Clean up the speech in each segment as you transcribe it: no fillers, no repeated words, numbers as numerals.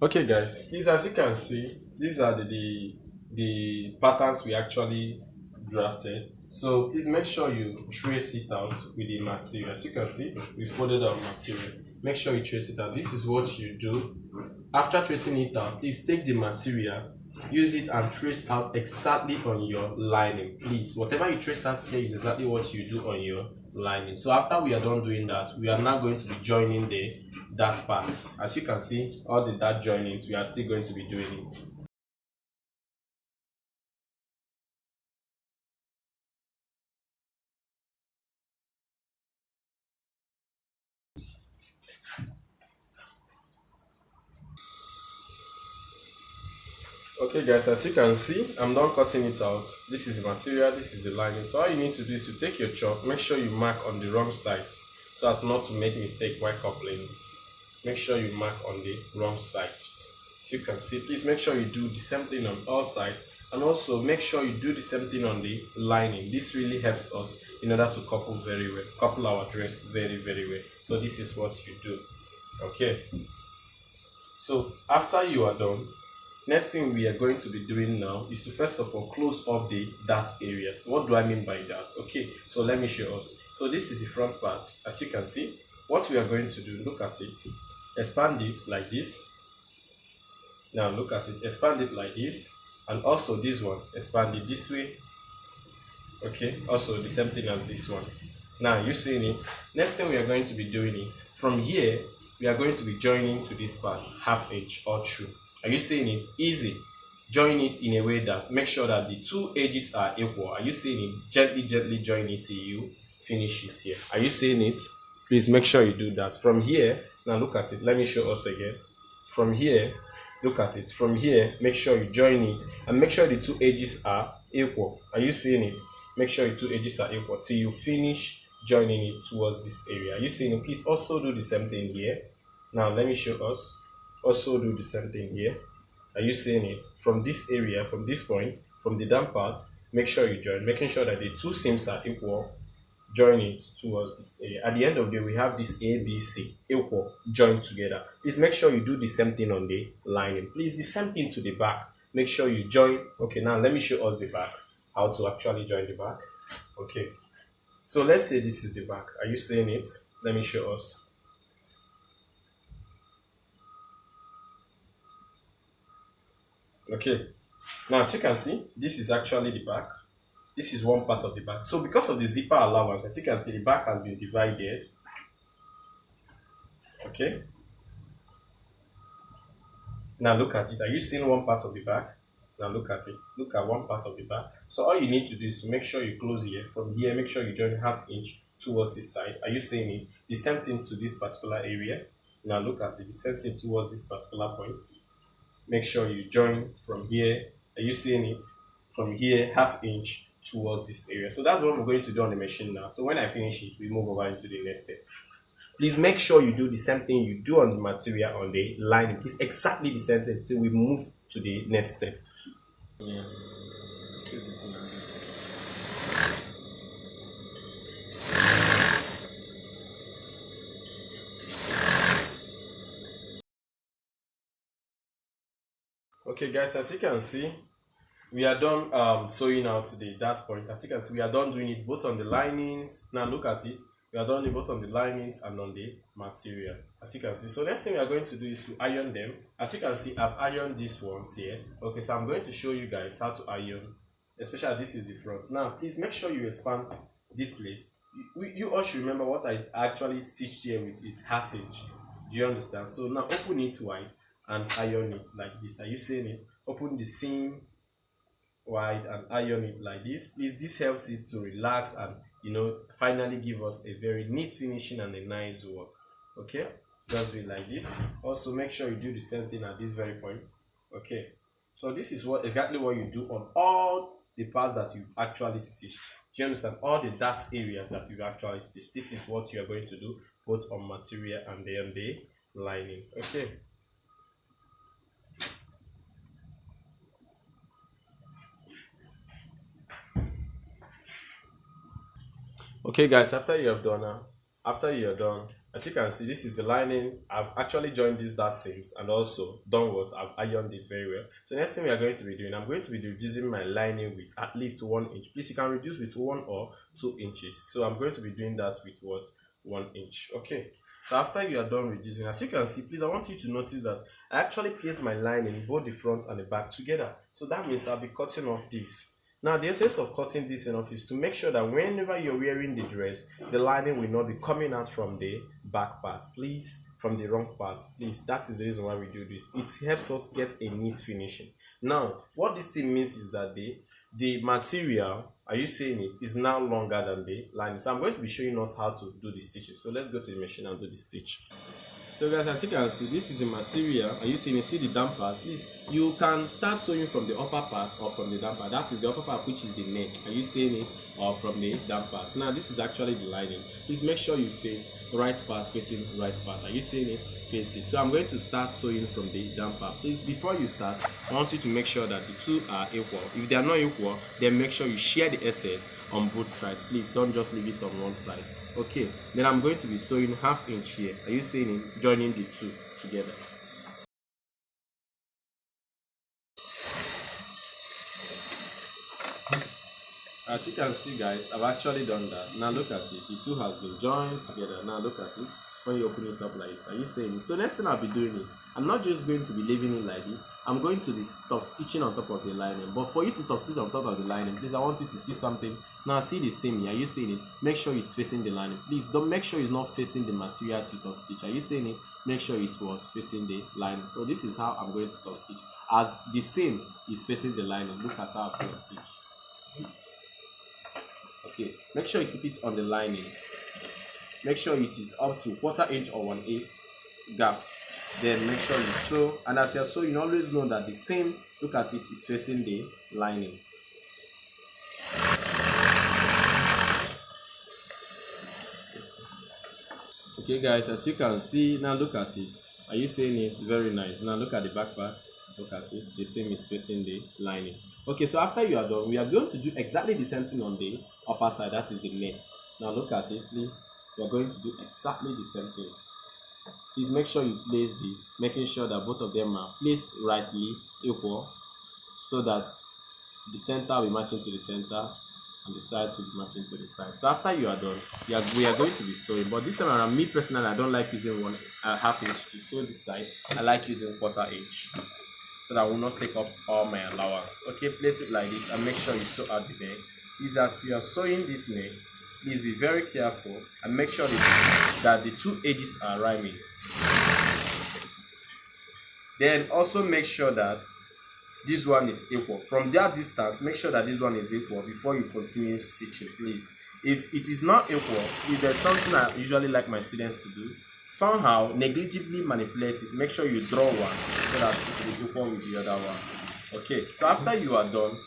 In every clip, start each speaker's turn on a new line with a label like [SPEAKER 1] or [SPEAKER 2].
[SPEAKER 1] Okay, guys, please, as you can see, these are the patterns we actually drafted. So please make sure you trace it out with the material. As you can see, we folded our material. Make sure you trace it out. This is what you do. After tracing it out, please take the material, use it and trace out exactly on your lining. Please, whatever you trace out here is exactly what you do on your lining. So after we are done doing that, we are now going to be joining the dart parts. As you can see, all the dart joinings, we are still going to be doing it. Okay, guys, as you can see, I'm done cutting it out. This is the material, this is the lining. So all you need to do is to take your chalk, make sure you mark on the wrong sides so as not to make mistake while coupling it. Make sure you mark on the wrong side. As you can see, please make sure you do the same thing on all sides, and also make sure you do the same thing on the lining. This really helps us in order to couple very well, couple our dress very well. So this is what you do. Okay, so after you are done, next thing we are going to be doing now is to first of all close up the dart areas. What do I mean by that? Okay, so let me show us. So this is the front part. As you can see, what we are going to do, look at it, expand it like this. Now look at it, expand it like this, and also this one, expand it this way. Okay, also the same thing as this one. Now you seeing it. Next thing we are going to be doing is from here we are going to be joining to this part, half inch or true. Are you seeing it? Easy. Join it in a way that make sure that the two edges are equal. Are you seeing it? Gently join it till you finish it here. Are you seeing it? Please make sure you do that. From here, now look at it. Let me show us again. From here, look at it. From here, make sure you join it and make sure the two edges are equal. Are you seeing it? Make sure the two edges are equal till you finish joining it towards this area. Are you seeing it? Please also do the same thing here. Now let me show us. Also do the same thing here. Are you seeing it? From this area, from this point, from the down part, make sure you join, making sure that the two seams are equal. Join it towards this area. At the end of the day, we have this ABC equal joined together. Please make sure you do the same thing on the lining. Please, the same thing to the back. Make sure you join. Okay, now let me show us the back, how to actually join the back. Okay, so let's say this is the back. Are you seeing it? Let me show us. Okay, now as you can see, this is actually the back. This is one part of the back. So because of the zipper allowance, as you can see, the back has been divided. Okay, now look at it. Are you seeing one part of the back? Now look at it. Look at one part of the back. So all you need to do is to make sure you close here. From here, make sure you join half inch towards this side. Are you seeing it? The same thing to this particular area. Now look at it. The same thing towards this particular point. Make sure you join from here. Are you seeing it? From here, half inch towards this area. So that's what we're going to do on the machine now. So when I finish it, we move over into the next step. Please make sure you do the same thing you do on the material on the lining. Please exactly the same thing until we move to the next step. Yeah. Okay, guys, as you can see, we are done sewing out the dart point. As you can see, we are done doing it both on the linings. Now look at it. We are done it both on the linings and on the material, as you can see. So next thing we are going to do is to iron them. As you can see, I've ironed these ones here. Okay, so I'm going to show you guys how to iron, especially this is the front. Now please make sure you expand this place. You all should remember what I actually stitched here with is half inch. Do you understand? So now open it wide and iron it like this. Are you seeing it? Open the seam wide and iron it like this. Please, this helps it to relax and finally give us a very neat finishing and a nice work. Okay, just do it like this. Also make sure you do the same thing at this very point. Okay, so this is exactly what you do on all the parts that you've actually stitched. Do you understand? All the dart areas that you've actually stitched, this is what you are going to do both on material and then the lining. Okay. Okay, guys, after you're done, As you can see, this is the lining. I've actually joined this dart seams and also done what? I've ironed it very well. So next thing we are going to be doing, I'm going to be reducing my lining with at least 1 inch. Please, you can reduce with 1 or 2 inches. So I'm going to be doing that with what? 1 inch. Okay. So after you are done reducing, as you can see, please, I want you to notice that I actually place my lining both the front and the back together. So that means I'll be cutting off this. Now, the essence of cutting this enough is to make sure that whenever you're wearing the dress, the lining will not be coming out from the back part, please, from the wrong part, please. That is the reason why we do this. It helps us get a neat finishing. Now, what this thing means is that the material, are you seeing it, is now longer than the lining. So I'm going to be showing us how to do the stitches. So let's go to the machine and do the stitch. So guys, as you can see, this is the material. Are you seeing it? See the down part? Please, you can start sewing from the upper part or from the down part. That is the upper part, which is the neck. Are you seeing it? Or from the down part. Now this is actually the lining. Please make sure you face right part facing right part. Are you seeing it? Face it. So I'm going to start sewing from the down part. Please, before you start, I want you to make sure that the two are equal. If they are not equal, then make sure you share the excess on both sides. Please don't just leave it on one side. Okay, then I'm going to be sewing ½ inch here. Are you seeing it? Joining the two together. As you can see, guys, I've actually done that. Now look at it. The two has been joined together. Now look at it. When you open it up like this, are you seeing it? So next thing I'll be doing is, I'm not just going to be leaving it like this. I'm going to be top stitching on top of the lining. But for you to top stitch on top of the lining, please, I want you to see something. Now see the seam here. Are you seeing it? Make sure it's facing the lining. Please don't make sure it's not facing the materials you top stitch. Are you seeing it? Make sure it's what? Facing the lining. So this is how I'm going to top stitch. As the seam is facing the lining, look at how I top stitch. Okay, make sure you keep it on the lining. Make sure it is up to ¼ inch or 1/8 gap. Then make sure you sew, and as you're sewing, you always know that the seam, look at it, is facing the lining. Okay guys, as you can see, now look at it. Are you seeing it? Very nice. Now look at the back part. Look at it. The seam is facing the lining. Okay, so after you are done, we are going to do exactly the same thing on the upper side. That is the neck. Now look at it, please. We are going to do exactly the same thing. Please make sure you place this, making sure that both of them are placed rightly, equal, so that the center will be matching to the center and the sides will be matching to the side. So after you are done, we are going to be sewing. But this time around, me personally, I don't like using ½ inch to sew this side. I like using ¼ inch, so that I will not take up all my allowance. Okay, place it like this and make sure you sew out the neck. Please, as you are sewing this neck, please be very careful and make sure that the two edges are rhyming. Then also make sure that this one is equal. From that distance, make sure that this one is equal before you continue stitching, please. If it is not equal, if there's something I usually like my students to do, somehow negligibly manipulate it. Make sure you draw one so that it will be equal with the other one. Okay, so after you are done,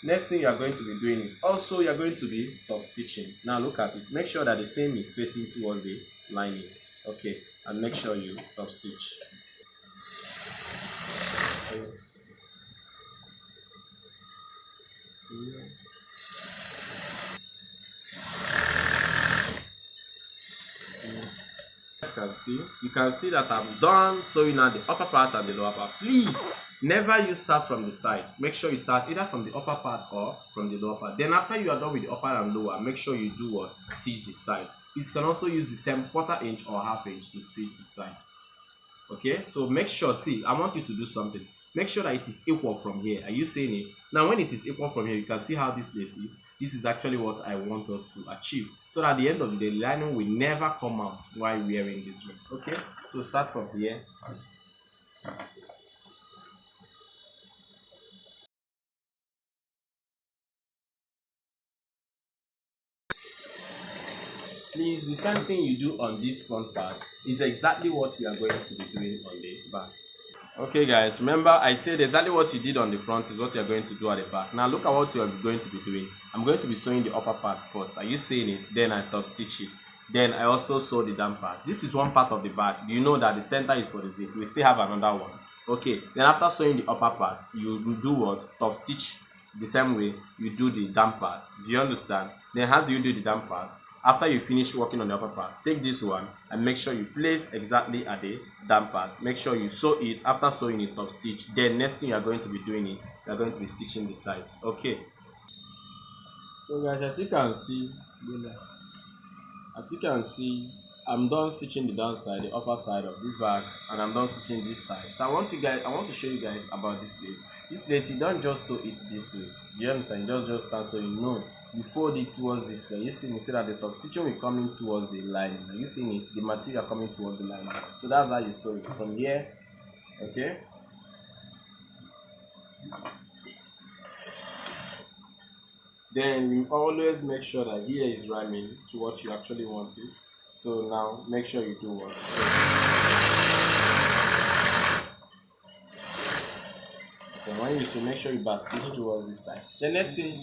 [SPEAKER 1] next thing you are going to be doing is also you are going to be top stitching. Now look at it. Make sure that the seam is facing towards the lining. Okay, and make sure you top stitch. Okay. You can see that I'm done sewing out the upper part and the lower part. Please never you start from the side. Make sure you start either from the upper part or from the lower part. Then after you are done with the upper and lower, make sure you do what? Stitch the sides. You can also use the same ¼ inch or ½ inch to stitch the side. Okay, so make sure, see, I want you to do something. Make sure that it is equal from here. Are you seeing it? Now when it is equal from here, you can see how this place is. This is actually what I want us to achieve, so that at the end of the day, the lining will never come out while wearing this dress. Okay, so start from here. Please, the same thing you do on this front part is exactly what we are going to be doing on the back. Okay guys, remember I said exactly what you did on the front is what you are going to do at the back. Now look at what you are going to be doing. I'm going to be sewing the upper part first. Are you seeing it? Then I top stitch it. Then I also sew the down part. This is one part of the back. Do you know that the center is for the zip? We still have another one. Okay, then after sewing the upper part, you do what? Top stitch the same way you do the down part. Do you understand? Then how do you do the down part? after you finish working on the upper part, take this one and make sure you place exactly at the down part. Make sure you sew it. After sewing it, top stitch. Then next thing you are going to be doing is you are going to be stitching the sides. Okay. So guys, as you can see, I'm done stitching the downside, the upper side of this bag, and I'm done stitching this side. So I want to show you guys about this place. This place, you don't just sew it this way. Do you understand? You just stand sewing. No, you fold it towards this way. You see me, so that the top stitching will come in towards the lining. You see me, the material coming towards the lining. So that's how you sew it from here. Okay. Then you always make sure that here is rhyming to what you actually want it. So now make sure you do what. So when you sew, make sure you back stitch towards this side. The next thing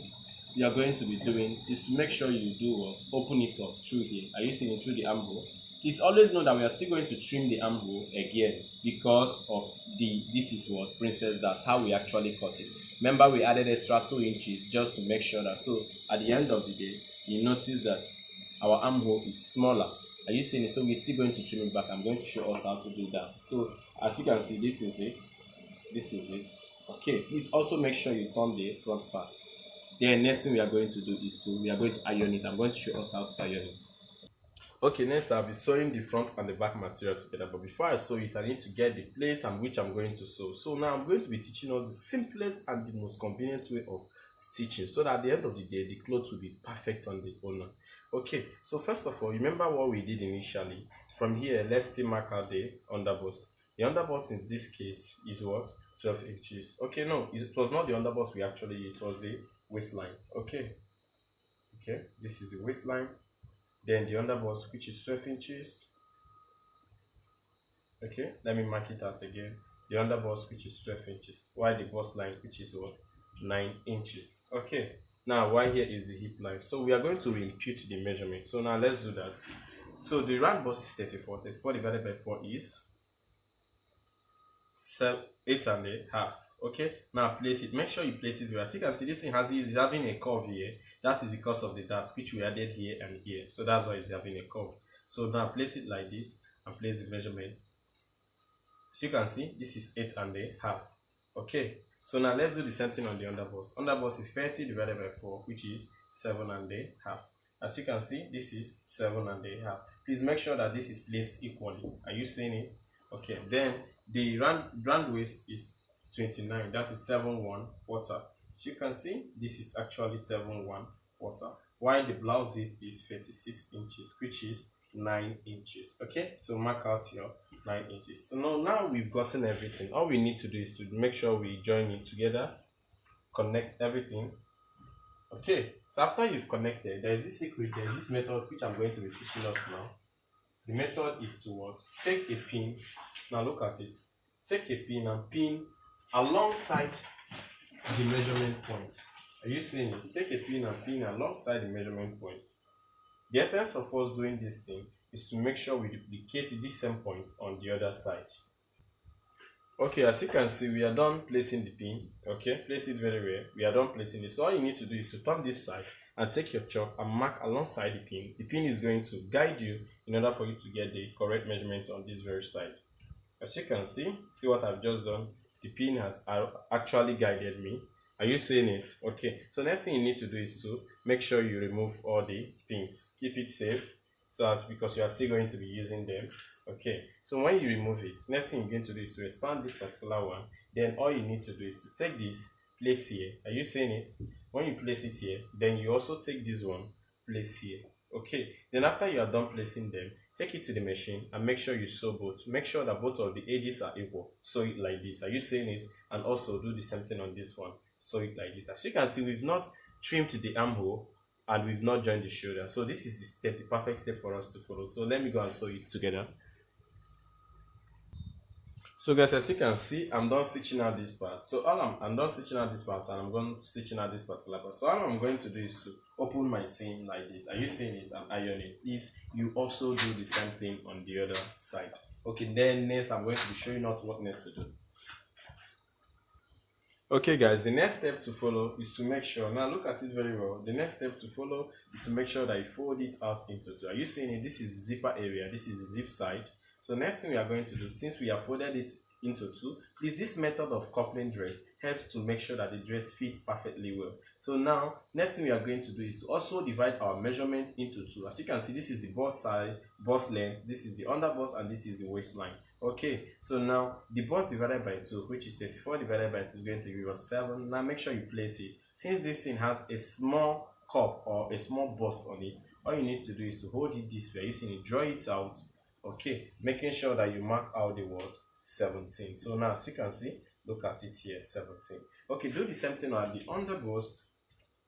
[SPEAKER 1] you are going to be doing is to make sure you do what? Open it up through here. Are you seeing it through the armhole? Please always know that we are still going to trim the armhole again because of this is what princess that how we actually cut it. Remember, we added extra 2 inches just to make sure that, so at the end of the day you notice that our armhole is smaller. Are you seeing it? So we're still going to trim it back. I'm going to show us how to do that. So as you can see, this is it. Okay, please also make sure you turn the front part. Then next thing we are going to do is we are going to iron it. I'm going to show us how to iron it. Okay, next I'll be sewing the front and the back material together, but before I sew it, I need to get the place and which I'm going to sew. So now I'm going to be teaching us the simplest and the most convenient way of stitching, so that at the end of the day the clothes will be perfect on the owner. Okay, so first of all, remember what we did initially. From here, let's still mark out the underbust. The underbust in this case is what? 12 inches. Okay, no, it was not the underbust we actually used, it was the waistline. Okay, this is the waistline. Then the underbust, which is 12 inches. Okay, let me mark it out again. The underbust, which is 12 inches, while the bust line, which is what? 9 inches. Okay, now why here is the hip line. So we are going to impute the measurement. So now let's do that. So the round bust is 34. 34 divided by 4 is 8.5. Okay, now place it. Make sure you place it well. As you can see, this thing is having a curve here. That is because of the darts which we added here and here. So that's why it's having a curve. So now place it like this and place the measurement. As you can see, this is 8.5. Okay, so now let's do the same thing on the underbust. Underbust is 30 divided by 4, which is 7.5. As you can see, this is 7.5. Please make sure that this is placed equally. Are you seeing it? Okay, then the round waist is 29, that is 7.1 quarter. So you can see this is actually 7.1 quarter, while the blouse zip is 36 inches, which is 9 inches. Okay, so mark out your 9 inches. So now we've gotten everything. All we need to do is to make sure we join it together, connect everything. Okay, so after you've connected, there is this secret, there is this method which I'm going to be teaching us now. The method is to what? Take a pin. Now look at it. Take a pin and pin alongside the measurement points. Are you seeing it? Take a pin and pin alongside the measurement points. The essence of us doing this thing is to make sure we duplicate this same point on the other side. Okay, as you can see, we are done placing the pin. Okay, place it very well. We are done placing it. So all you need to do is to turn this side and take your chalk and mark alongside the pin. The pin is going to guide you in order for you to get the correct measurement on this very side. As you can see what I've just done. The pin has actually guided me. Are you seeing it? Okay, so next thing you need to do is to make sure you remove all the pins. Keep it safe, because you are still going to be using them. Okay, so when you remove it, next thing you're going to do is to expand this particular one. Then all you need to do is to take this, place here. Are you seeing it? When you place it here, then you also take this one, place here. Okay, then after you are done placing them, take it to the machine and make sure you sew both. Make sure that both of the edges are equal. Sew it like this. Are you seeing it? And also do the same thing on this one. Sew it like this. As you can see, we've not trimmed the armhole and we've not joined the shoulder. So this is the step, the perfect step for us to follow. So let me go and sew it together. So guys, as you can see, I'm done stitching out this part. So I'm done stitching out this part, and I'm going to stitching out this particular part. So all I'm going to do is to open my seam like this. Are you seeing it? And iron it. Please, you also do the same thing on the other side. Okay, then next I'm going to be showing out what next to do. Okay guys, the next step to follow is to make sure, now look at it very well. The next step to follow is to make sure that you fold it out into two. Are you seeing it? This is zipper area, this is the zip side. So next thing we are going to do, since we have folded it into two, is this method of coupling dress helps to make sure that the dress fits perfectly well. So now next thing we are going to do is to also divide our measurement into two. As you can see, this is the bust size, bust length, this is the underbust, and this is the waistline. Okay, so now the bust divided by 2, which is 34 divided by 2, is going to give us 7. Now make sure you place it. Since this thing has a small cup or a small bust on it, all you need to do is to hold it this way. Using it, draw it out. Okay, making sure that you mark out the word 17. So now as you can see, look at it here, 17. Okay, do the same thing at the underbust.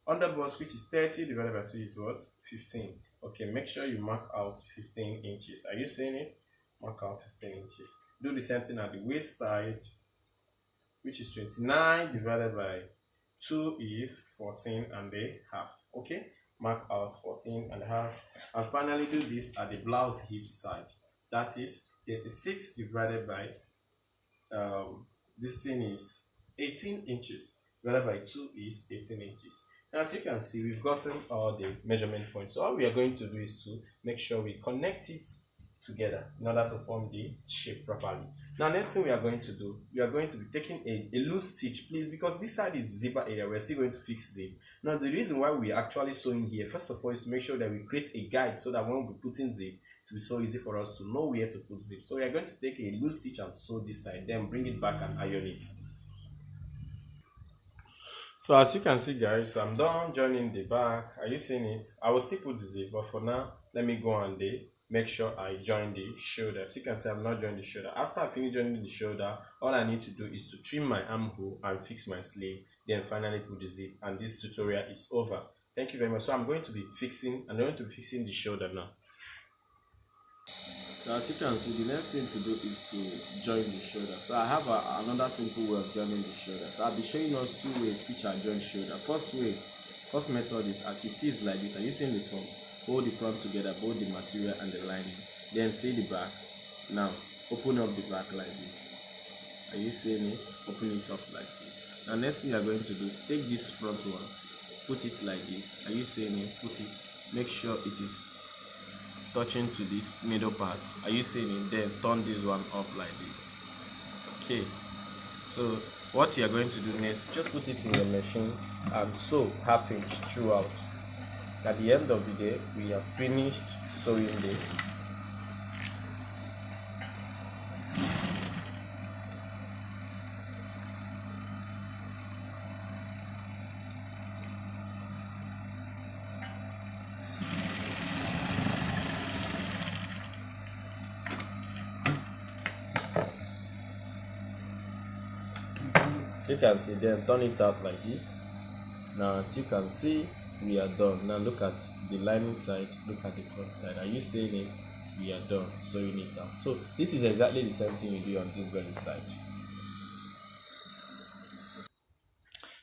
[SPEAKER 1] Underbust, which is 30 divided by 2, is what? 15. Okay, make sure you mark out 15 inches. Are you seeing it? Mark out 15 inches. Do the same thing at the waist side, which is 29 divided by 2 is 14 and a half. Okay, mark out 14 and a half. And finally do this at the blouse hip side. That is 36 divided by this thing is 18 inches divided by 2 is 18 inches. Now, as you can see, we've gotten all the measurement points. So all we are going to do is to make sure we connect it together in order to form the shape properly. Now next thing we are going to do, we are going to be taking a loose stitch, please, because this side is zipper area. We're still going to fix zip. Now the reason why we are actually sewing here, first of all, is to make sure that we create a guide so that when we put in zip, it will be so easy for us to know where to put zip. So we are going to take a loose stitch and sew this side, then bring it back and iron it. So as you can see guys, I'm done joining the back. Are you seeing it? I will still put the zip, but for now let me go and make sure I join the shoulder. So you can see I'm not joining the shoulder. After I finish joining the shoulder, all I need to do is to trim my armhole and fix my sleeve, then finally put the zip, and this tutorial is over. Thank you very much. So I'm going to be fixing the shoulder now. So as you can see, the next thing to do is to join the shoulder. So I have another simple way of joining the shoulder. So I'll be showing us 2 ways which are join shoulder. First method is as it is like this. Are you seeing the front? Hold the front together, both the material and the lining. Then see the back. Now open up the back like this. Are you seeing it? Open it up like this. Now next thing you are going to do, take this front one, put it like this. Are you seeing it? Put it. Make sure it is touching to this middle part. Are you seeing it? Then turn this one up like this. Okay. So what you are going to do next, just put it in your machine and sew 1/2 inch throughout. At the end of the day, we have finished sewing the so you can see, then turn it out like this. Now as you can see, we are done. Now look at the lining side, look at the front side. Are you seeing it? We are done sewing it out. So this is exactly the same thing you do on this very side.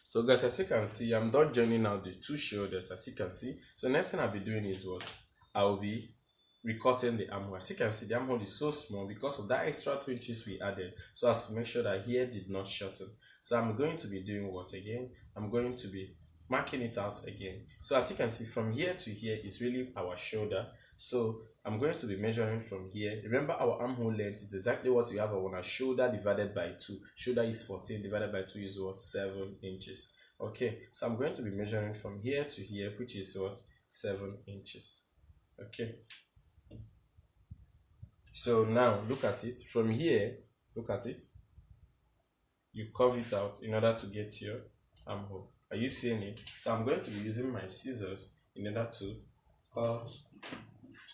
[SPEAKER 1] So guys, as you can see, I'm done joining out the 2 shoulders, as you can see. So next thing I'll be doing is what? I'll be recutting the armhole. As you can see, the armhole is so small because of that extra 2 inches we added, so as to make sure that here did not shorten. So I'm going to be doing what again? I'm going to be marking it out again. So as you can see, from here to here is really our shoulder. So I'm going to be measuring from here. Remember, our armhole length is exactly what we have on our shoulder divided by 2. Shoulder is 14 divided by 2 is what? 7 inches. Okay, so I'm going to be measuring from here to here, which is what? 7 inches. Okay, so now look at it from here. Look at it. You curve it out in order to get your armhole. Are you seeing it? So I'm going to be using my scissors in order to cut to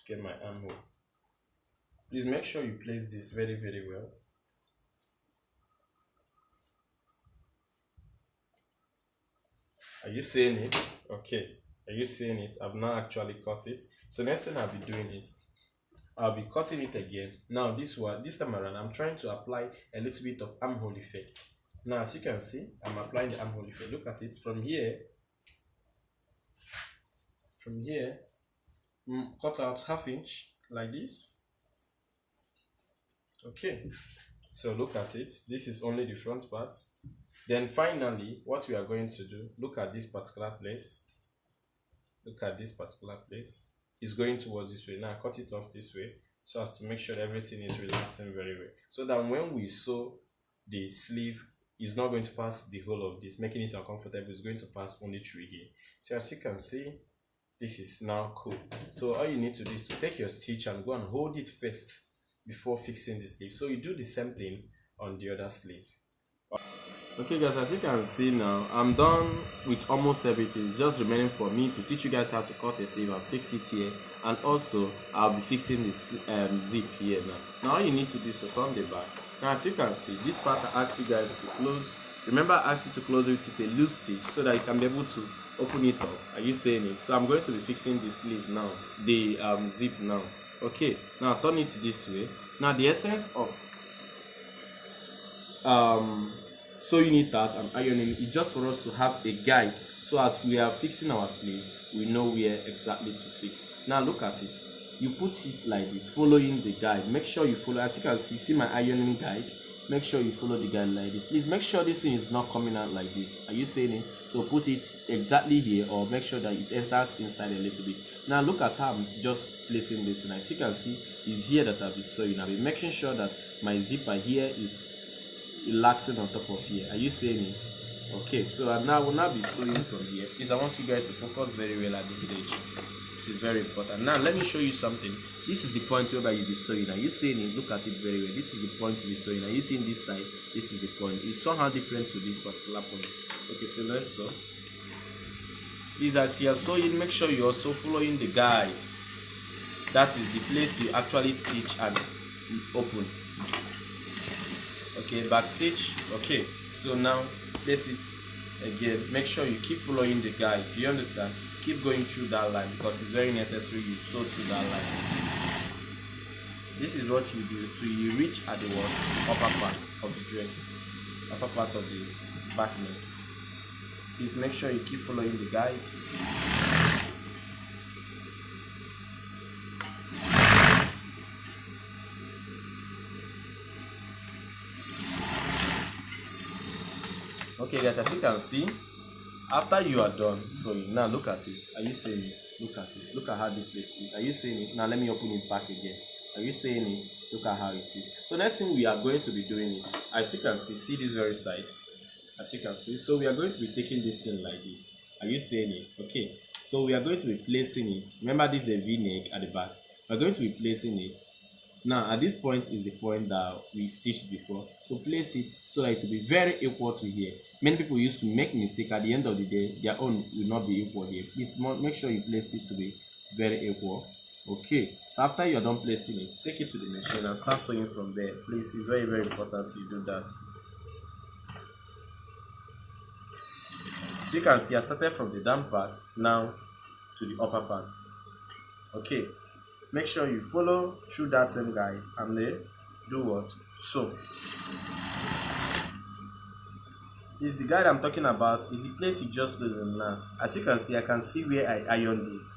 [SPEAKER 1] get my armhole. Please make sure you place this very well. Are you seeing it? Okay, are you seeing it? I've now actually cut it. So next thing I'll be doing is I'll be cutting it again. Now this time around, I'm trying to apply a little bit of armhole effect. Now as you can see, I'm applying the armhole effect. Look at it from here. Cut out 1/2 inch like this. Okay, so look at it. This is only the front part. Then finally, what we are going to do, look at this particular place. Look at this particular place. It's going towards this way. Now cut it off this way so as to make sure everything is relaxing very well. So that when we sew the sleeve, it's not going to pass the whole of this, making it uncomfortable. It's going to pass only through here. So as you can see, this is now cool. So all you need to do is to take your stitch and go and hold it first before fixing the sleeve. So you do the same thing on the other sleeve. Okay guys, as you can see now, I'm done with almost everything. It's just remaining for me to teach you guys how to cut a sleeve and fix it here, and also I'll be fixing this zip here now. Now all you need to do is to turn the back. Now as you can see, this part I asked you guys to close. Remember I asked you to close it with a loose stitch so that you can be able to open it up. Are you saying it? So I'm going to be fixing the sleeve now, the zip now. Okay, now turn it this way. Now the essence of sewing it out and ironing is just for us to have a guide, so as we are fixing our sleeve we know where exactly to fix. Now look at it, you put it like this, following the guide. Make sure you follow. As you can see my ironing guide, make sure you follow the guide like this. Please make sure this thing is not coming out like this. Are you seeing it? So put it exactly here, or make sure that it enters inside a little bit. Now look at how I'm just placing this, and as you can see, it's here that I'll be sewing. I'll be making sure that my zipper here is relaxing on top of here. Are you seeing it? Okay, so I will now be sewing from here. Please, I want you guys to focus very well at this stage. It is very important. Now let me show you something. This is the point where you'll be sewing. Are you seeing it? Look at it very well. This is the point to be sewing. Are you seeing this side? This is the point. It's somehow different to this particular point. Okay, so let's sew. Please, as you are sewing, make sure you're also following the guide. That is the place you actually stitch and open. Okay, back stitch. Okay, so now place it again. Make sure you keep following the guide. Do you understand? Keep going through that line, because it's very necessary you sew through that line. This is what you do till you reach at the upper part of the dress, upper part of the back neck. Please make sure you keep following the guide. Okay guys, as you can see, after you are done sewing, now look at it. Are you seeing it? Look at it. Look at how this place is. Are you seeing it? Now let me open it back again. Are you seeing it? Look at how it is. So next thing we are going to be doing is, as you can see this very side. As you can see, so we are going to be taking this thing like this. Are you seeing it? Okay, so we are going to be placing it. Remember, this is a V-neck at the back. We're going to be placing it. Now at this point is the point that we stitched before, so place it so that it will be very equal to here. Many people used to make mistake. At the end of the day, their own will not be equal here. Please make sure you place it to be very equal. Okay, so after you're done placing it, take it to the machine and start sewing from there. Please, it's very important you do that. So you can see I started from the down part now to the upper part. Okay, make sure you follow through that same guide and then do what? Sew. Is the guide I'm talking about is the place you just loosen now. As you can see, I can see where I ironed it.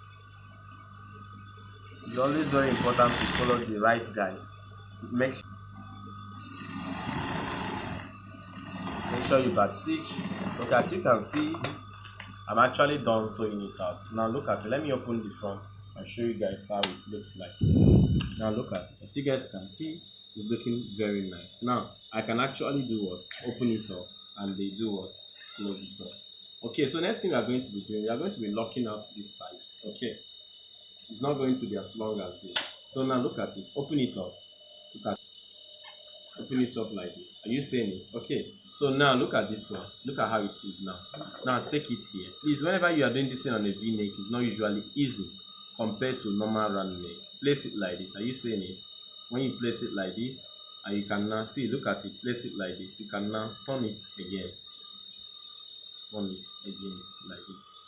[SPEAKER 1] It's always very important to follow the right guide. Make sure you back stitch. Okay, as you can see, I'm actually done sewing it out. Now look at it. Let me open the front and show you guys how it looks like. Now look at it. As you guys can see, it's looking very nice. Now I can actually do what? Open it up and they do what? Close it up. Okay, so next thing we are going to be doing, we are going to be locking out this side. Okay, it's not going to be as long as this. So now look at it. Open it up. Look at it. Open it up like this. Are you seeing it? Okay, so now look at this one. Look at how it is now. Now take it here. Please, whenever you are doing this thing on a V-neck, it's not usually easy compared to normal round neck. Place it like this. Are you seeing it? When you place it like this, and you can now see, look at it, place it like this. You can now turn it again. Turn it again like this.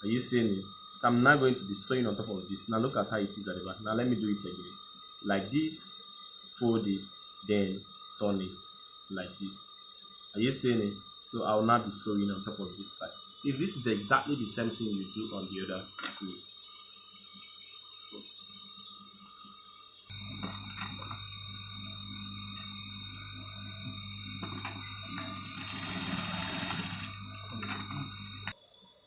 [SPEAKER 1] Are you seeing it? So I'm now going to be sewing on top of this. Now look at how it is at the back. Now let me do it again. Like this, fold it, then turn it like this. Are you seeing it? So I will now be sewing on top of this side. This is exactly the same thing you do on the other sleeve.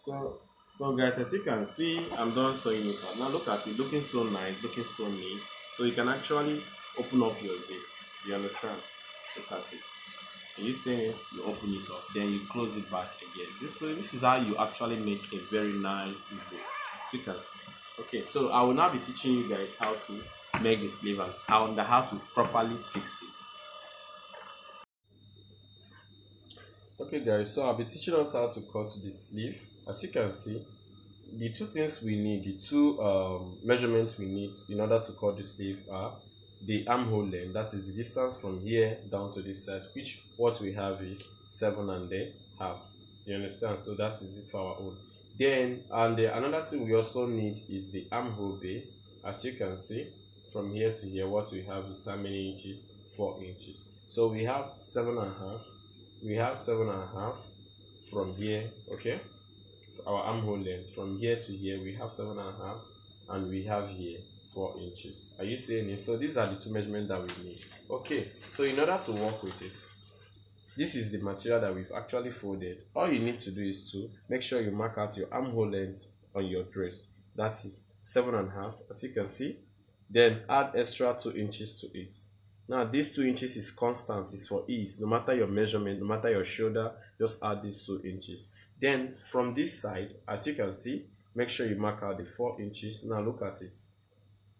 [SPEAKER 1] So guys, as you can see, I'm done sewing it up. Now look at it, looking so nice, looking so neat. So you can actually open up your zip. You understand? Look at it. Are you seeing it? You open it up, then you close it back again. This is how you actually make a very nice zip. So you can see. Okay, so I will now be teaching you guys how to make the sleeve and how to properly fix it. Okay guys, so I'll be teaching us how to cut the sleeve. As you can see, the two things we need, the two measurements we need in order to cut the sleeve are the armhole length, that is the distance from here down to this side, which what we have is 7.5. You understand? So that is it for our own. Then another thing we also need is the armhole base. As you can see, from here to here, what we have is how many inches? 4 inches. So we have 7.5. We have 7.5 from here, okay? Our armhole length from here to here, we have 7.5, and we have here 4 inches. Are you seeing it? So these are the two measurements that we need. Okay, so in order to work with it, this is the material that we've actually folded. All you need to do is to make sure you mark out your armhole length on your dress. That is 7.5, as you can see. Then add extra 2 inches to it. Now this 2 inches is constant, it's for ease. No matter your measurement, no matter your shoulder, just add these 2 inches. Then from this side, as you can see, make sure you mark out the 4 inches. Now look at it.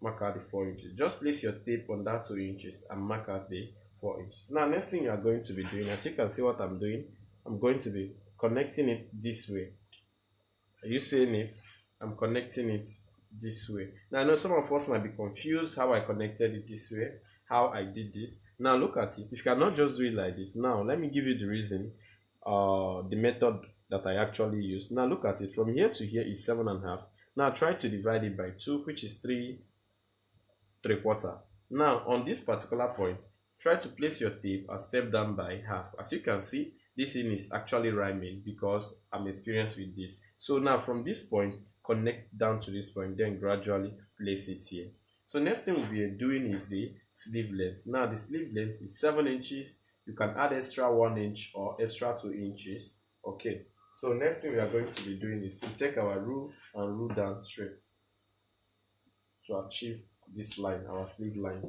[SPEAKER 1] Mark out the 4 inches. Just place your tape on that 2 inches and mark out the 4 inches. Now next thing you are going to be doing, as you can see what I'm doing, I'm going to be connecting it this way. Are you seeing it? I'm connecting it this way. Now I know some of us might be confused how I connected it this way, how I did this. Now look at it. If you cannot just do it like this, now let me give you the reason, the method that I actually use. Now look at it. From here to here is 7.5. Now try to divide it by 2, which is 3/4. Now on this particular point, try to place your tape and step down by half. As you can see, this thing is actually rhyming because I'm experienced with this. So now from this point, connect down to this point, then gradually place it here. So next thing we'll be doing is the sleeve length. Now the sleeve length is 7 inches. You can add extra 1 inch or extra 2 inches. Okay, so next thing we are going to be doing is to take our rule and rule down straight to achieve this line, our sleeve line.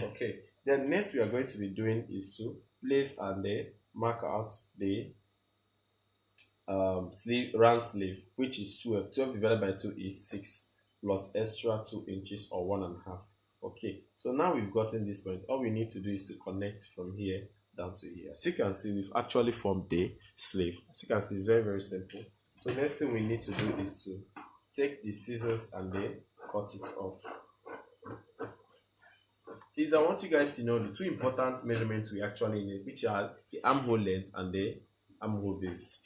[SPEAKER 1] Okay, then next we are going to be doing is to place and then mark out the sleeve, round sleeve, which is 12. 12 divided by 2 is 6, plus extra 2 inches or 1.5. Okay, so now we've gotten this point. All we need to do is to connect from here down to here. As you can see, we've actually formed the sleeve. As you can see, it's very, very simple. So next thing we need to do is to take the scissors and then cut it off. Please, I want you guys to know the two important measurements we actually need, which are the armhole length and the armhole base.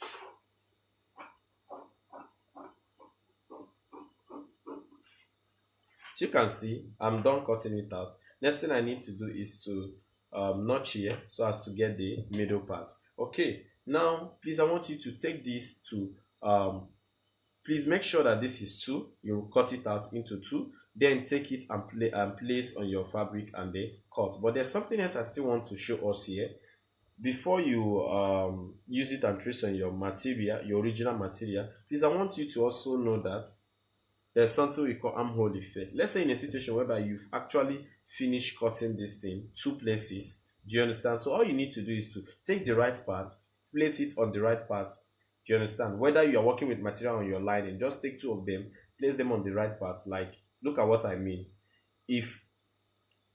[SPEAKER 1] So you can see, I'm done cutting it out. Next thing I need to do is to notch here so as to get the middle part. Okay, now please, I want you to take this to please make sure that this is 2. You cut it out into 2, then take it and place on your fabric and then cut. But there's something else I still want to show us here. Before you use it and trace on your material, your original material, please, I want you to also know that there's something we call armhole effect. Let's say in a situation whereby you've actually finished cutting this thing 2 places. Do you understand? So all you need to do is to take the right part, place it on the right part. Do you understand? Whether you are working with material on your lining, just take 2 of them, place them on the right parts. Like, look at what I mean. If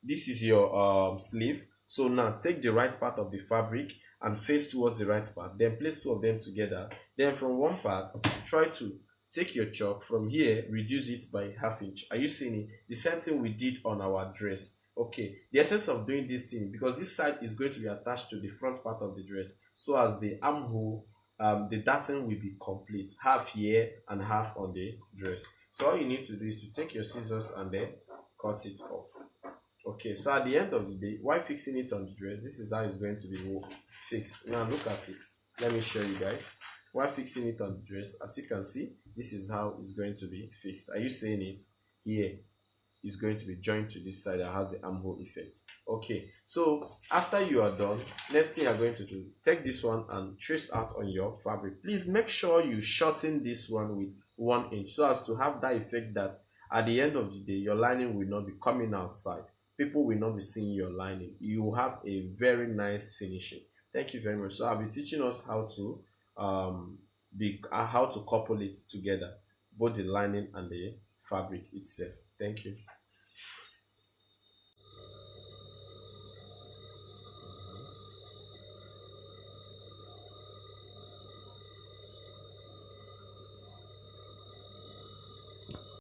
[SPEAKER 1] this is your sleeve, so now take the right part of the fabric and face towards the right part, then place 2 of them together. Then from one part, try to take your chalk from here, reduce it by ½ inch. Are you seeing it? The same thing we did on our dress. Okay, the essence of doing this thing, because this side is going to be attached to the front part of the dress, so as the armhole, the darting will be complete, half here and half on the dress. So all you need to do is to take your scissors and then cut it off. Okay, so at the end of the day, while fixing it on the dress, this is how it's going to be fixed. Now look at it. Let me show you guys. While fixing it on the dress, as you can see, this is how it's going to be fixed. Are you seeing it? Here is going to be joined to this side that has the armhole effect. Okay, so after you are done, next thing you're going to do, take this one and trace out on your fabric. Please make sure you shorten this one with 1 inch so as to have that effect that at the end of the day your lining will not be coming outside. People will not be seeing your lining. You will have a very nice finishing. Thank you very much. So I'll be teaching us how to how to couple it together, both the lining and the fabric itself. Thank you.